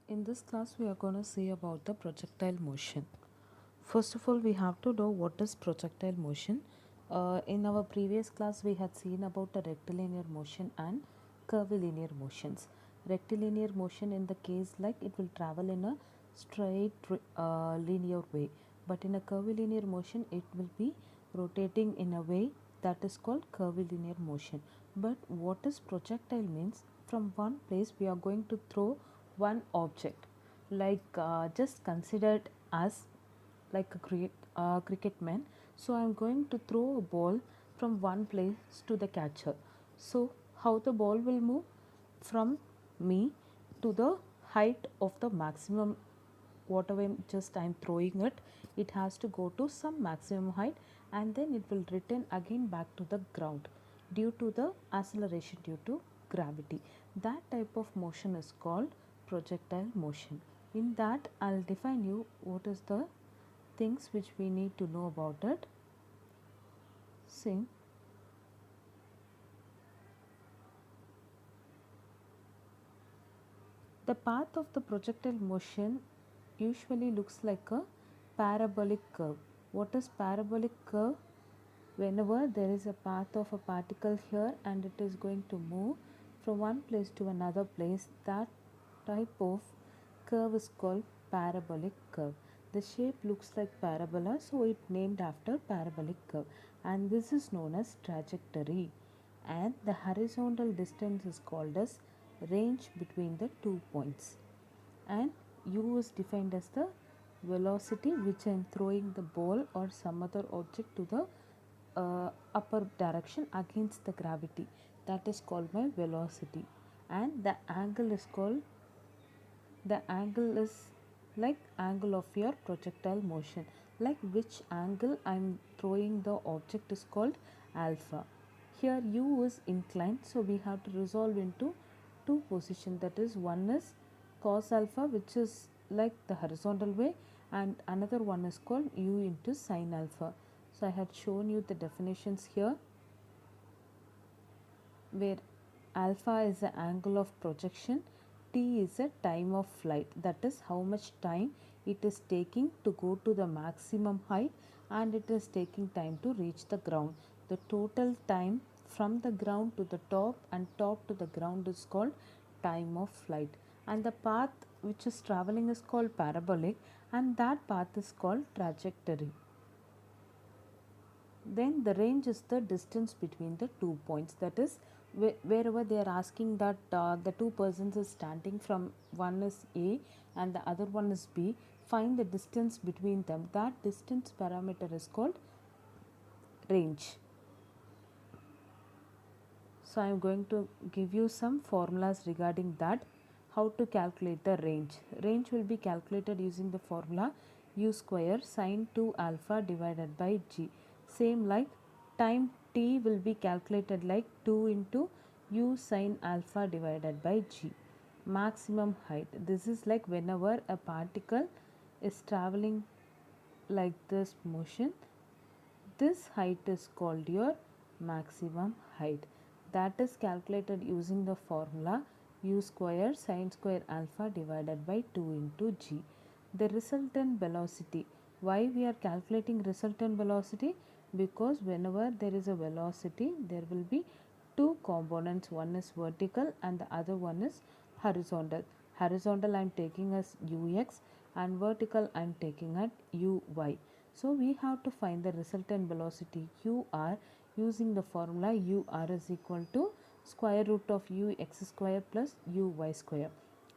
In this class, we are going to see about the projectile motion. First of all, we have to know what is projectile motion. In our previous class, we had seen about the rectilinear motion and curvilinear motions. Rectilinear motion, in the case like it will travel in a straight linear way, but in a curvilinear motion, it will be rotating in a way that is called curvilinear motion. But what is projectile means? From one place, we are going to throw one object, like just consider it as like a cricket man. So I'm going to throw a ball from one place to the catcher. So how the ball will move? From me to the height of the maximum, whatever just I'm throwing it, it has to go to some maximum height, and then it will return again back to the ground due to the acceleration due to gravity. That type of motion is called projectile motion. In that, I'll define you what is the things which we need to know about it. See, the path of the projectile motion usually looks like a parabolic curve. What is parabolic curve? Whenever there is a path of a particle here and it is going to move from one place to another place, that type of curve is called parabolic curve. The shape looks like parabola, so it named after parabolic curve, and this is known as trajectory. And the horizontal distance is called as range between the 2 points, and u is defined as the velocity which I am throwing the ball or some other object to the upper direction against the gravity. That is called my velocity. And the angle is called, the angle is like angle of your projectile motion, like which angle I'm throwing the object is called alpha. Here u is inclined, so we have to resolve into two positions, that is one is cos alpha, which is like the horizontal way, and another one is called u into sin alpha. So I had shown you the definitions here, where alpha is the angle of projection, t is a time of flight, that is how much time it is taking to go to the maximum height, and it is taking time to reach the ground. The total time from the ground to the top and top to the ground is called time of flight. And the path which is traveling is called parabolic, and that path is called trajectory. Then the range is the distance between the 2 points, that is wherever they are asking that the two persons is standing, from one is a and the other one is b, find the distance between them. That distance parameter is called range. So I am going to give you some formulas regarding that, how to calculate the range. Range will be calculated using the formula u square sine 2 alpha divided by g. Same like time t will be calculated like 2 into u sine alpha divided by g. Maximum height, this is like whenever a particle is traveling like this motion, this height is called your maximum height. That is calculated using the formula u square sine square alpha divided by 2 into g. The resultant velocity. Why we are calculating resultant velocity? Because whenever there is a velocity, there will be two components. One is vertical and the other one is horizontal. Horizontal I am taking as ux, and vertical I am taking at uy. So we have to find the resultant velocity ur using the formula ur is equal to square root of ux square plus uy square,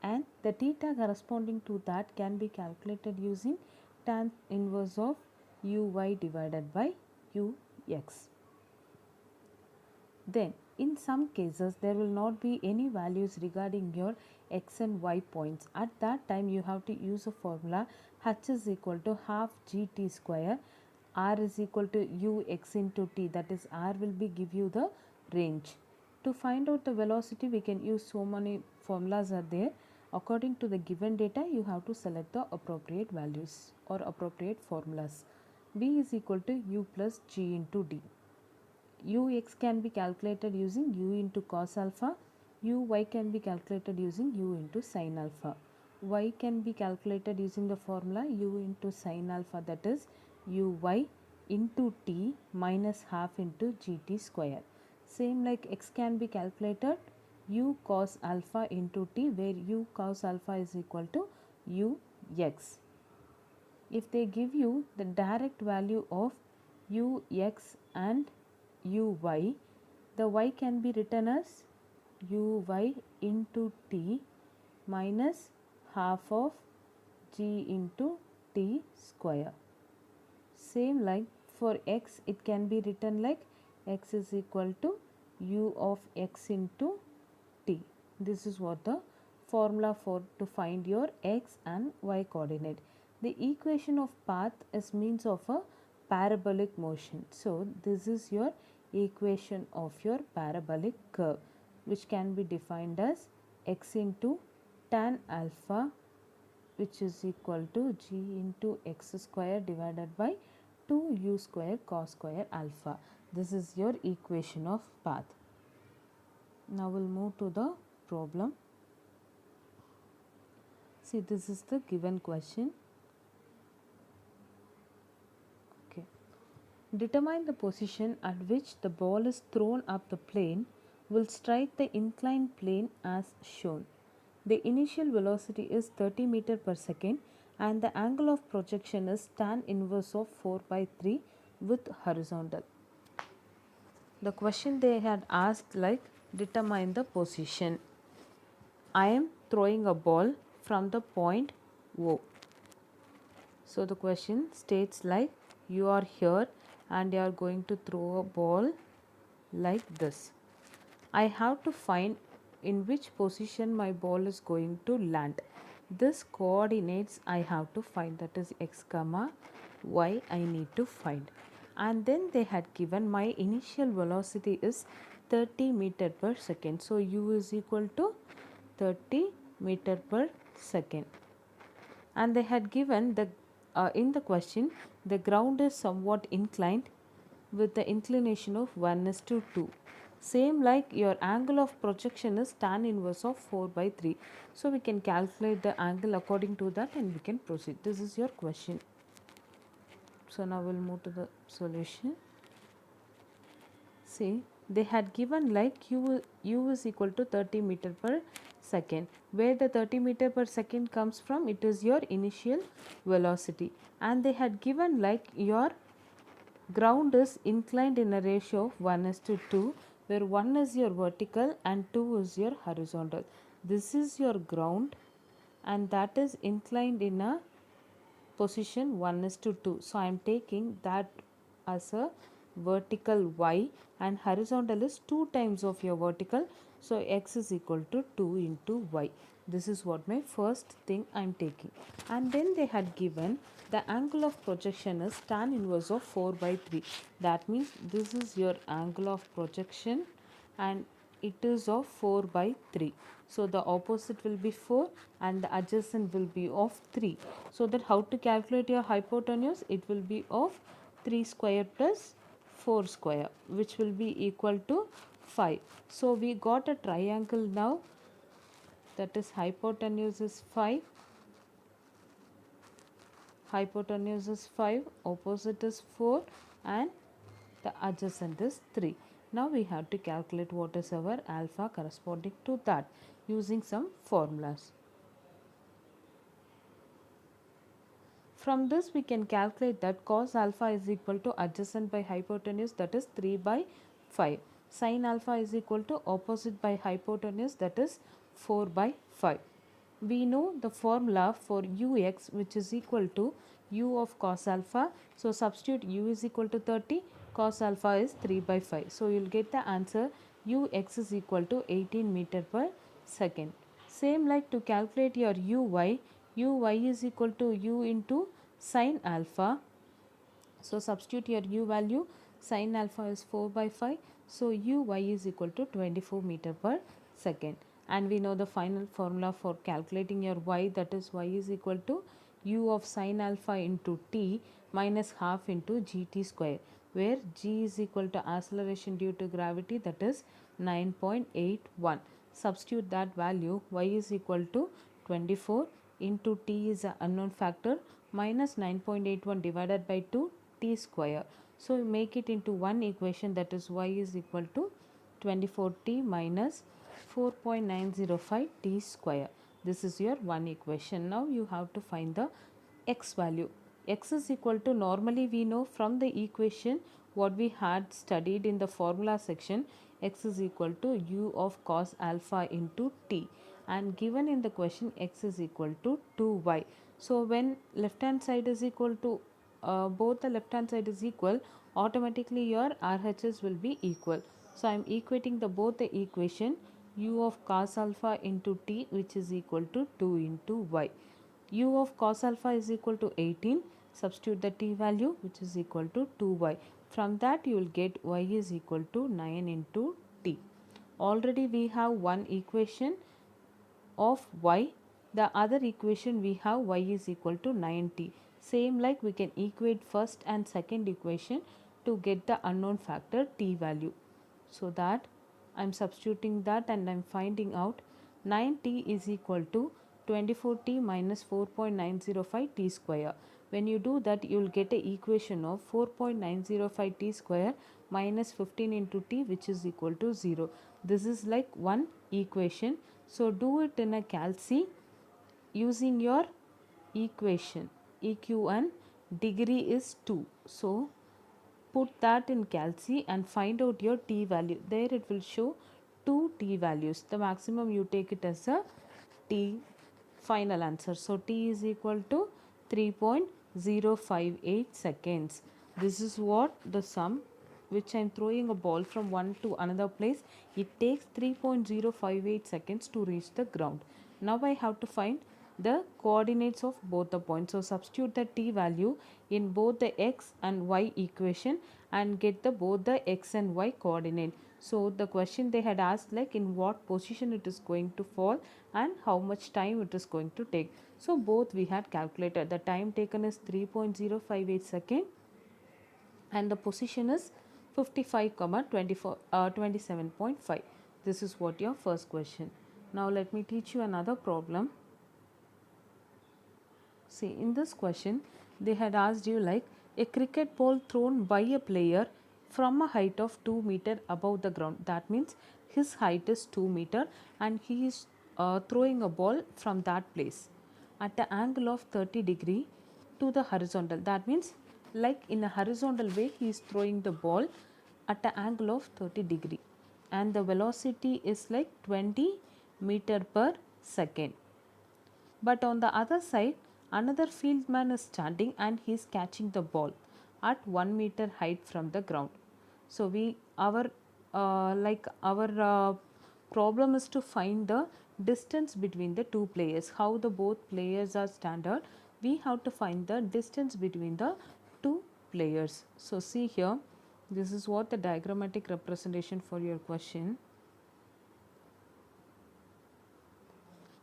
and the theta corresponding to that can be calculated using tan inverse of uy divided by ux. Then in some cases there will not be any values regarding your x and y points. At that time you have to use a formula h is equal to half gt square, r is equal to ux into t, that is r will be give you the range. To find out the velocity we can use so many formulas are there. According to the given data you have to select the appropriate values or appropriate formulas. B is equal to u plus g into d. Ux can be calculated using u into cos alpha, uy can be calculated using u into sin alpha. y can be calculated using the formula u into sine alpha, that is uy into t minus half into gt square. Same like x can be calculated u cos alpha into t, where u cos alpha is equal to ux. If they give you the direct value of ux and uy, the y can be written as uy into t minus half of g into t square. Same like for x, it can be written like x is equal to u of x into t. This is what the formula for to find your x and y coordinate. The equation of path is means of a parabolic motion. So this is your equation of your parabolic curve, which can be defined as x into tan alpha, which is equal to g into x square divided by 2u square cos square alpha. This is your equation of path. Now we'll move to the problem. See, this is the given question. Okay. Determine the position at which the ball is thrown up the plane will strike the inclined plane as shown. The initial velocity is 30 meter per second and the angle of projection is tan inverse of 4 by 3 with horizontal. The question they had asked like determine the position. I am throwing a ball from the point O. So the question states like you are here and you are going to throw a ball like this. I have to find in which position my ball is going to land. This coordinates I have to find, that is x comma y I need to find. And then they had given my initial velocity is 30 meter per second. So u is equal to 30 meter per second. And they had given the in the question the ground is somewhat inclined with the inclination of 1:2. Same like your angle of projection is tan inverse of 4 by 3. So we can calculate the angle according to that and we can proceed. This is your question. So now we'll move to the solution. See, they had given like u is equal to 30 meter per second. Where the 30 meter per second comes from, it is your initial velocity. And they had given like your ground is inclined in a ratio of 1:2, where 1 is your vertical and 2 is your horizontal. This is your ground and that is inclined in a position 1:2. So I am taking that as a vertical y and horizontal is 2 times of your vertical. So x is equal to 2 into y. This is what my first thing I am taking. And then they had given the angle of projection is tan inverse of 4 by 3. That means this is your angle of projection and it is of 4 by 3. So the opposite will be 4 and the adjacent will be of 3. So that how to calculate your hypotenuse? It will be of 3 square plus 4 square, which will be equal to 5. So we got a triangle now, that is hypotenuse is 5, hypotenuse is 5, opposite is 4 and the adjacent is 3. Now we have to calculate what is our alpha corresponding to that using some formulas. From this we can calculate that cos alpha is equal to adjacent by hypotenuse, that is 3 by 5. Sin alpha is equal to opposite by hypotenuse, that is 4 by 5. We know the formula for ux, which is equal to u of cos alpha. So substitute u is equal to 30, cos alpha is 3 by 5. So you will get the answer ux is equal to 18 meter per second. Same like to calculate your uy is equal to u into sin alpha. So substitute your u value, sin alpha is 4 by 5. So uy is equal to 24 meter per second. And we know the final formula for calculating your y, that is y is equal to u of sin alpha into t minus half into gt square, where g is equal to acceleration due to gravity, that is 9.81. Substitute that value, y is equal to 24 into t is an unknown factor minus 9.81 divided by 2 t square. So make it into one equation, that is y is equal to 24t minus 4.905 t square. This is your one equation. Now you have to find the x value. X is equal to, normally we know from the equation what we had studied in the formula section, x is equal to u of cos alpha into t, and given in the question x is equal to 2y. So when left hand side is equal to both the left hand side is equal, automatically your RHS will be equal. So I am equating the both the equation, u of cos alpha into t, which is equal to 2 into y. U of cos alpha is equal to 18. Substitute the t value, which is equal to 2y. From that you will get y is equal to 9 into t. Already we have one equation of y. The other equation we have y is equal to 9t. Same like we can equate first and second equation to get the unknown factor t value. So that I am substituting that and I am finding out 9t is equal to 24t minus 4.905 t square. When you do that, you will get a equation of 4.905 t square minus 15 into t, which is equal to 0. This is like one equation. So do it in a calci using your equation. EQ and degree is 2. So put that in calci and find out your t value. There it will show 2 t values. The maximum you take it as a t final answer. So t is equal to 3.058 seconds. This is what the sum, which I am throwing a ball from one to another place. It takes 3.058 seconds to reach the ground. Now I have to find the coordinates of both the points. So substitute the t value in both the x and y equation and get the both the x and y coordinate. So the question they had asked, like in what position it is going to fall and how much time it is going to take. So both we had calculated. The time taken is 3.058 second and the position is 55, 27.5. This is what your first question. Now let me teach you another problem. See, in this question they had asked you like a cricket ball thrown by a player from a height of 2 meter above the ground. That means his height is 2 meter and he is throwing a ball from that place at the angle of 30 degree to the horizontal. That means like in a horizontal way he is throwing the ball at the angle of 30 degree and the velocity is like 20 meter per second. But on the other side, another fieldman is standing and he is catching the ball at 1 meter height from the ground. So our problem is to find the distance between the two players. How the both players are standard, we have to find the distance between the two players. So see here, this is what the diagrammatic representation for your question.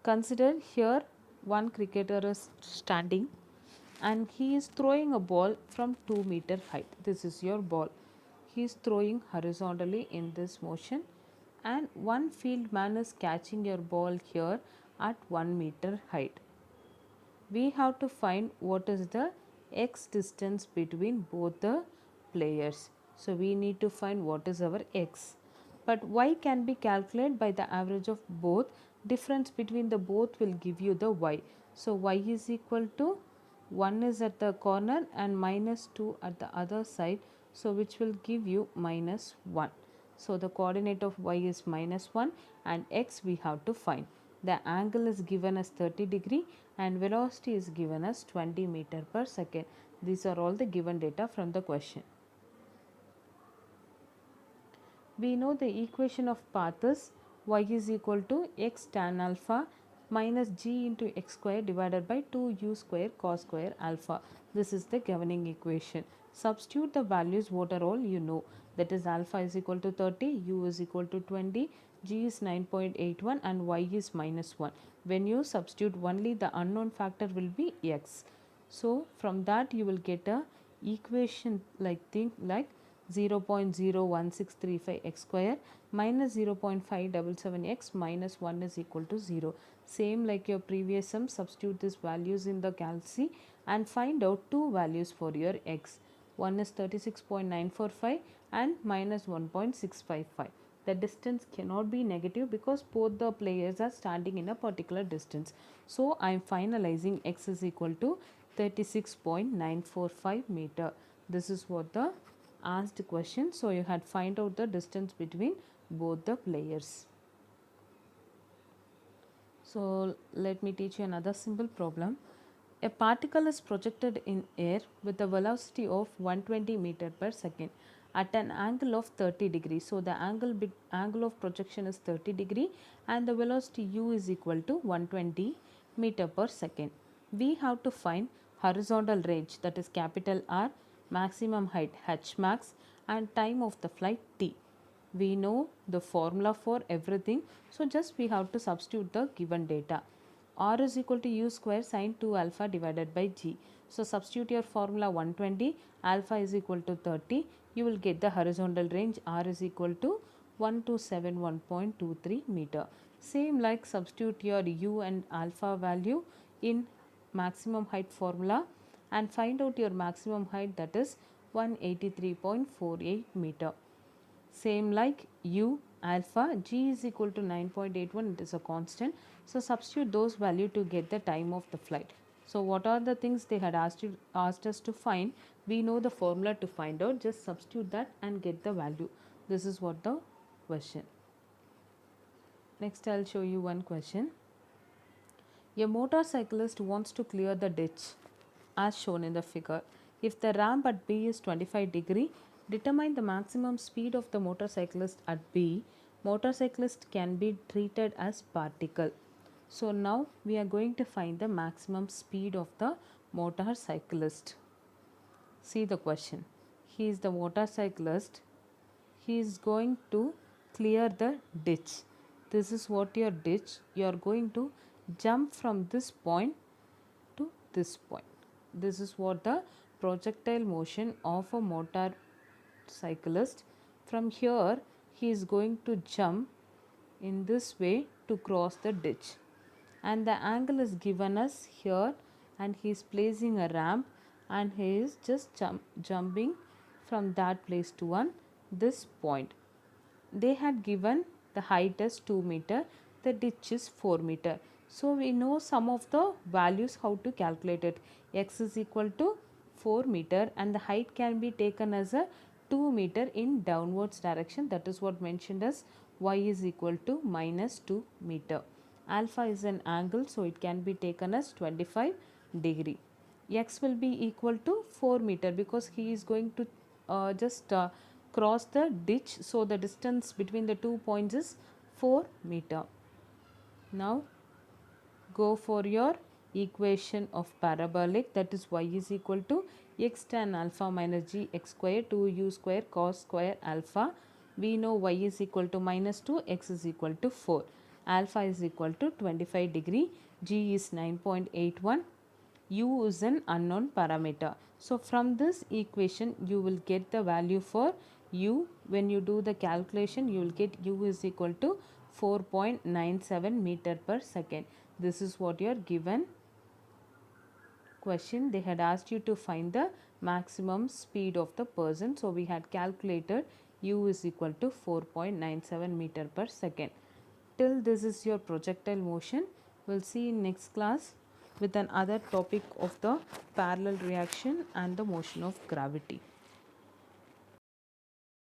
Consider here one cricketer is standing and he is throwing a ball from 2 meter height. This is your ball. He is throwing horizontally in this motion and one field man is catching your ball here at 1 meter height. We have to find what is the x distance between both the players. So we need to find what is our x. But y can be calculated by the average of both. Difference between the both will give you the y. So y is equal to 1 is at the corner and minus 2 at the other side. So which will give you minus 1. So the coordinate of y is minus 1 and x we have to find. The angle is given as 30 degree and velocity is given as 20 meter per second. These are all the given data from the question. We know the equation of path is y is equal to x tan alpha minus g into x square divided by 2u square cos square alpha. This is the governing equation. Substitute the values what are all you know. That is alpha is equal to 30, u is equal to 20, g is 9.81 and y is minus 1. When you substitute only the unknown factor will be x. So from that you will get a equation like 0.01635 x square minus 0.577x minus 1 is equal to 0. Same like your previous sum, substitute these values in the calc and find out two values for your x. One is 36.945 and minus 1.655. The distance cannot be negative because both the players are standing in a particular distance. So I am finalizing x is equal to 36.945 meter. This is what the asked question. So you had find out the distance between both the players. So let me teach you another simple problem. A particle is projected in air with a velocity of 120 meter per second at an angle of 30 degrees. So the angle of projection is 30 degree and the velocity u is equal to 120 meter per second. We have to find horizontal range, that is capital R, maximum height h max, and time of the flight t. We know the formula for everything, so just we have to substitute the given data. R is equal to u square sine 2 alpha divided by g. So substitute your formula 120, alpha is equal to 30. You will get the horizontal range R is equal to 1271.23 meter. Same like substitute your u and alpha value in maximum height formula and find out your maximum height, that is 183.48 meter. Same like u alpha, g is equal to 9.81, it is a constant. So substitute those value to get the time of the flight. So what are the things they had asked us to find? We know the formula to find out, just substitute that and get the value. This is what the question. Next I'll show you one question. A motorcyclist wants to clear the ditch as shown in the figure. If the ramp at B is 25 degree, determine the maximum speed of the motorcyclist at B. Motorcyclist can be treated as particle. So now we are going to find the maximum speed of the motorcyclist. See the question. He is the motorcyclist. He is going to clear the ditch. This is what your ditch. You are going to jump from this point to this point. This is what the projectile motion of a motorcyclist. From here he is going to jump in this way to cross the ditch, and the angle is given us here, and he is placing a ramp and he is just jumping from that place to this point. They had given the height as 2 meter, the ditch is 4 meter. So we know some of the values how to calculate it. X is equal to 4 meter and the height can be taken as a 2 meter in downwards direction, that is what mentioned as y is equal to minus 2 meter. Alpha is an angle, so it can be taken as 25 degree. X will be equal to 4 meter because he is going to just cross the ditch, so the distance between the 2 points is 4 meter. Now go for your equation of parabolic, that is y is equal to x tan alpha minus g x square 2u square cos square alpha. We know y is equal to minus 2, x is equal to 4. Alpha is equal to 25 degree, g is 9.81, u is an unknown parameter. So from this equation you will get the value for u. When you do the calculation you will get u is equal to 4.97 meter per second. This is what your given question. They had asked you to find the maximum speed of the person. So we had calculated u is equal to 4.97 meter per second. Till this is your projectile motion. We'll see in next class with another topic of the parallel reaction and the motion of gravity.